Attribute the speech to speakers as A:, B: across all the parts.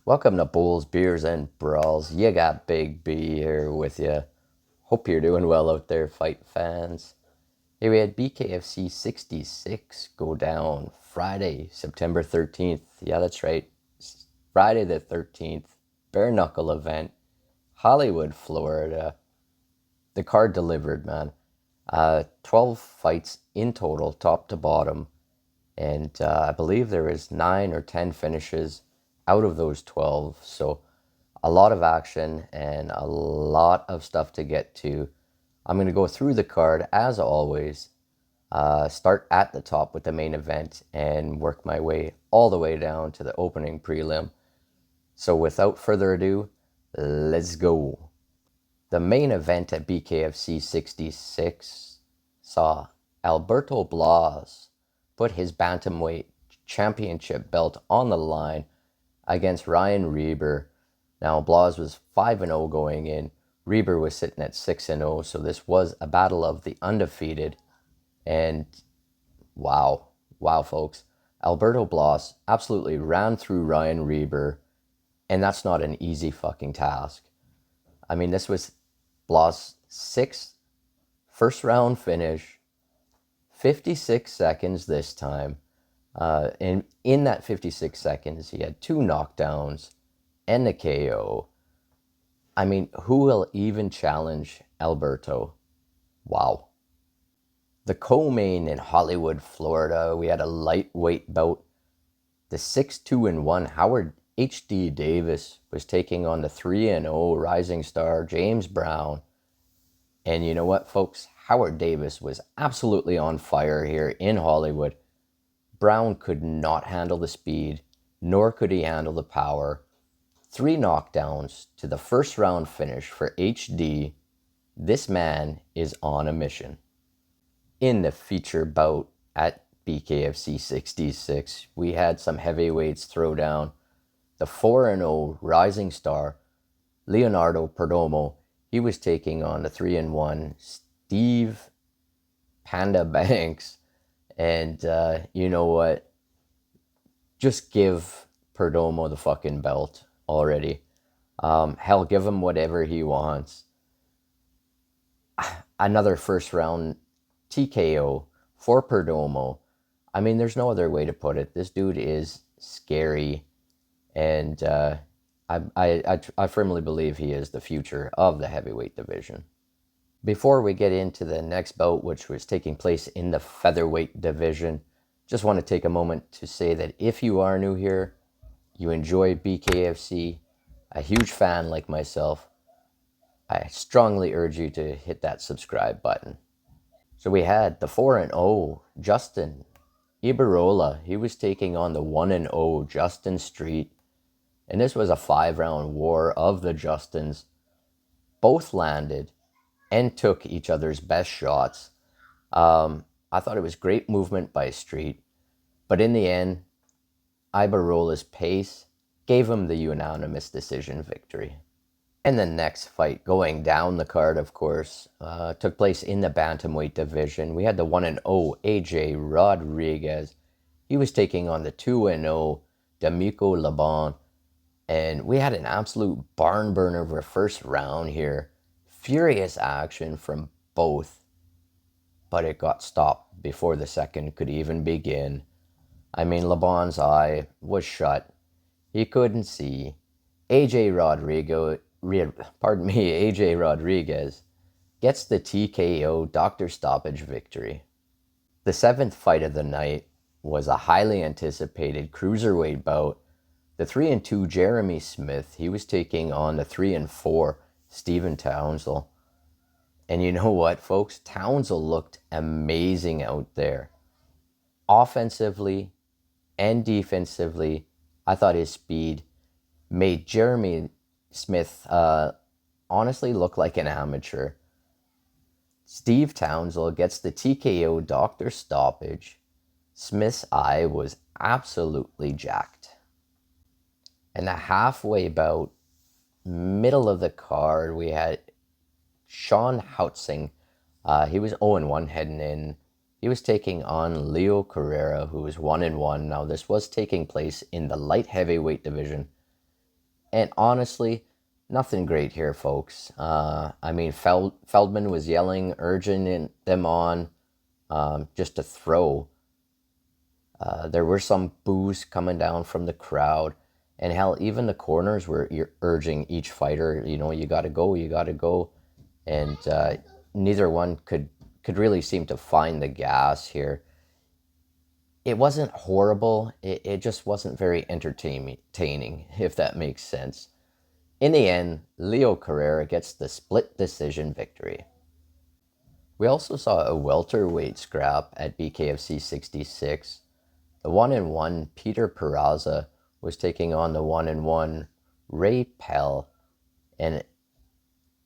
A: Welcome to Bowls, Beers, and Brawls. You got Big B here with you. Hope you're doing well out there, fight fans. Here we had BKFC 66 go down Friday, September 13th. Yeah, that's right. Friday the 13th. Bare knuckle event. Hollywood, Florida. The card delivered, man. 12 fights in total, top to bottom. And I believe there is 9 or 10 finishes out of those 12. So a lot of action and a lot of stuff to get to. I'm going to go through the card as always, start at the top with the main event and work my way all the way down to the opening prelim. So without further ado, let's go. The main event at BKFC 66 saw Alberto Blas put his bantamweight championship belt on the line against Ryan Reber. Now, Blas was 5-0 going in. Reber was sitting at 6-0, so this was a battle of the undefeated. And wow, folks. Alberto Blas absolutely ran through Ryan Reber, and that's not an easy fucking task. I mean, this was Blas' sixth first round finish, 56 seconds this time. And in that 56 seconds, he had 2 knockdowns and a KO. I mean, who will even challenge Alberto? Wow. The co-main in Hollywood, Florida, we had a lightweight bout. The 6-2-1 Howard H.D. Davis was taking on the 3-0 rising star James Brown. And you know what, folks? Howard Davis was absolutely on fire here in Hollywood. Brown could not handle the speed, nor could he handle the power. 3 knockdowns to the first round finish for HD. This man is on a mission. In the feature bout at BKFC 66, we had some heavyweights throw down. The 4-0 rising star, Leonardo Perdomo, he was taking on the 3-1 Steve Panda Banks. And you know what? Just give Perdomo the fucking belt already. Hell, give him whatever he wants. Another first round TKO for Perdomo. I mean, there's no other way to put it. This dude is scary. And I firmly believe he is the future of the heavyweight division. Before we get into the next bout, which was taking place in the featherweight division, just want to take a moment to say that if you are new here, you enjoy BKFC, a huge fan like myself, I strongly urge you to hit that subscribe button. So we had the 4-0 Justin Ibarola. He was taking on the 1-0 Justin Street. And this was a 5-round war of the Justins. Both landed and took each other's best shots. I thought it was great movement by Street. But in the end, Ibarola's pace gave him the unanimous decision victory. And the next fight, going down the card, of course, took place in the bantamweight division. We had the 1-0 AJ Rodriguez. He was taking on the 2-0 D'Amico Laban. And we had an absolute barn burner of a first round here. Furious action from both. But it got stopped before the second could even begin. I mean, Laban's eye was shut. He couldn't see. AJ Rodriguez gets the TKO doctor stoppage victory. The 7th fight of the night was a highly anticipated cruiserweight bout. The 3-2 Jeremy Smith, he was taking on the 3-4 Stephen Townsville. And you know what, folks? Townsville looked amazing out there. Offensively and defensively, I thought his speed made Jeremy Smith honestly look like an amateur. Steve Townsville gets the TKO doctor stoppage. Smith's eye was absolutely jacked. And the halfway bout, middle of the card, we had Sean Houtzing. He was 0-1 heading in. He was taking on Leo Carrera, who was 1-1. Now, this was taking place in the light heavyweight division. And honestly, nothing great here, folks. I mean, Feldman was yelling, urging them on just to throw. There were some boos coming down from the crowd. And hell, even the corners were urging each fighter, you got to go, you got to go. And neither one could really seem to find the gas here. It wasn't horrible. It just wasn't very entertaining, if that makes sense. In the end, Leo Carrera gets the split decision victory. We also saw a welterweight scrap at BKFC 66. The 1-1 Peter Peraza was taking on the 1-1 Reber. And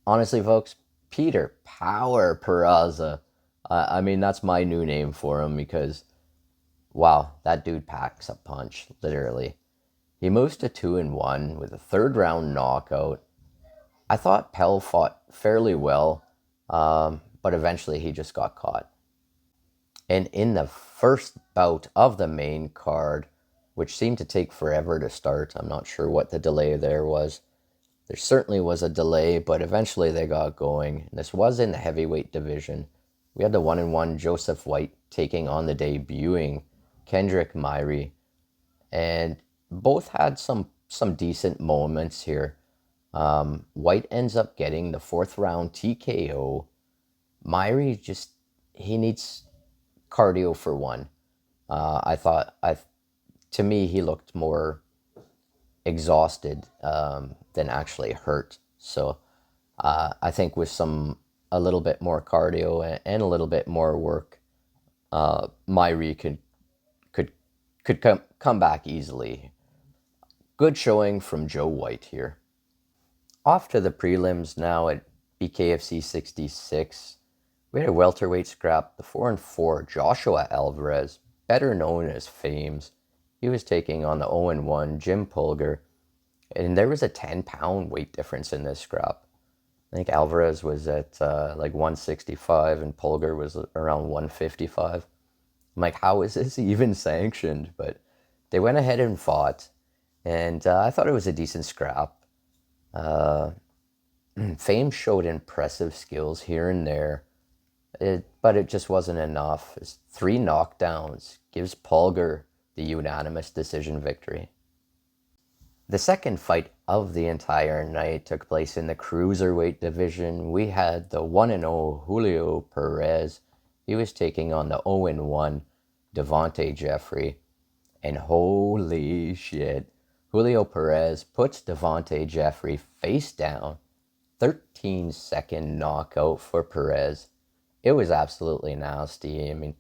A: honestly, folks, Peter Power Peraza. I mean, that's my new name for him because, wow, that dude packs a punch, literally. He moves to 2-1 with a third round knockout. I thought Pell fought fairly well, but eventually he just got caught. And in the first bout of the main card, which seemed to take forever to start, I'm not sure what the delay there was. There certainly was a delay, but eventually they got going. This was in the heavyweight division. We had the 1-1 Joseph White taking on the debuting Kendrick Myrie. And both had some decent moments here. White ends up getting the fourth round TKO. Myrie he needs cardio for one. To me, he looked more exhausted than actually hurt. So I think with a little bit more cardio and a little bit more work, Myrie could come back easily. Good showing from Joe White here. Off to the prelims now at BKFC 66. We had a welterweight scrap, the 4-4 Joshua Alvarez, better known as Fames. He was taking on the 0-1 Jim Pulgar, and there was a 10-pound weight difference in this scrap. I think Alvarez was at like 165 and Pulgar was around 155. I'm like, how is this even sanctioned? But they went ahead and fought, and I thought it was a decent scrap. Fame showed impressive skills here and there, but it just wasn't enough. It's 3 knockdowns gives Pulgar the unanimous decision victory. The second fight of the entire night took place in the cruiserweight division. We had the 1-0 Julio Perez. He was taking on the 0-1 Devontae Jeffrey. And holy shit, Julio Perez puts Devontae Jeffrey face down. 13-second knockout for Perez. It was absolutely nasty. I mean,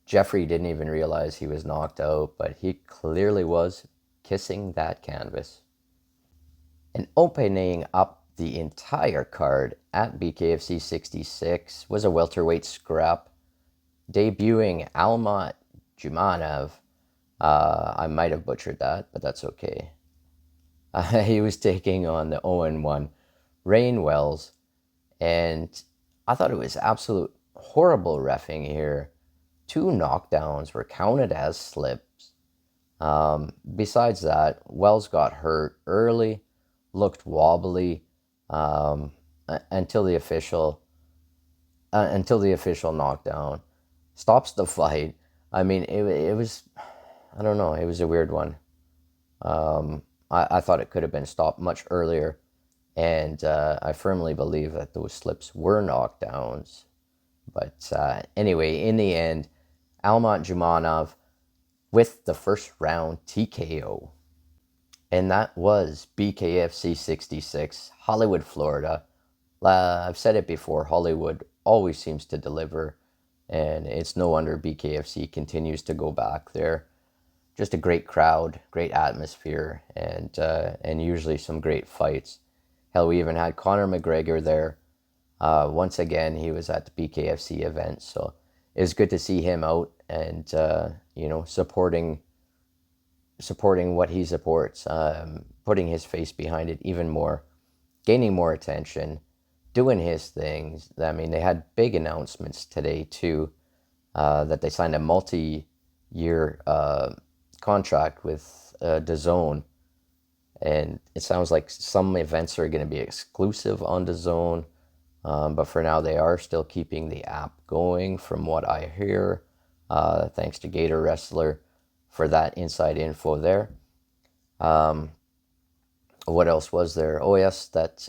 A: Jeffrey didn't even realize he was knocked out, but he clearly was kissing that canvas. And opening up the entire card at BKFC 66 was a welterweight scrap. Debuting Almat Jumanov. I might have butchered that, but that's okay. He was taking on the 0-1 Rain Wells, and I thought it was absolute horrible reffing here. 2 knockdowns were counted as slips. Besides that, Wells got hurt early, looked wobbly until the official knockdown stops the fight. I mean, it was, I don't know, it was a weird one. I thought it could have been stopped much earlier, and I firmly believe that those slips were knockdowns. But anyway, in the end, Almat Jumanov with the first round TKO. And that was BKFC 66, Hollywood, Florida. I've said it before, Hollywood always seems to deliver, and it's no wonder BKFC continues to go back there. Just a great crowd, great atmosphere, and usually some great fights. Hell, we even had Conor McGregor there. Once again, he was at the BKFC event, so it was good to see him out and supporting what he supports, putting his face behind it even more, gaining more attention, doing his things. I mean, they had big announcements today too, that they signed a multi-year contract with DAZN, And it sounds like some events are going to be exclusive on the Zone, but for now they are still keeping the app going, from what I hear. Thanks to Gator Wrestler for that inside info there. What else was there? Oh yes, that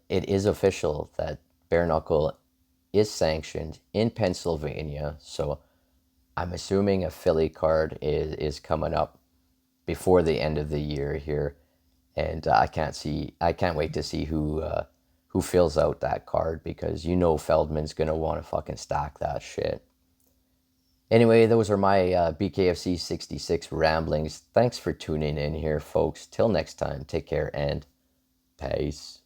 A: it is official that bare knuckle is sanctioned in Pennsylvania. So I'm assuming a Philly card is coming up before the end of the year here, and I can't wait to see who fills out that card, because you know Feldman's gonna want to fucking stack that shit. Anyway, those are my BKFC 66 ramblings. Thanks for tuning in here, folks. Till next time, take care and peace.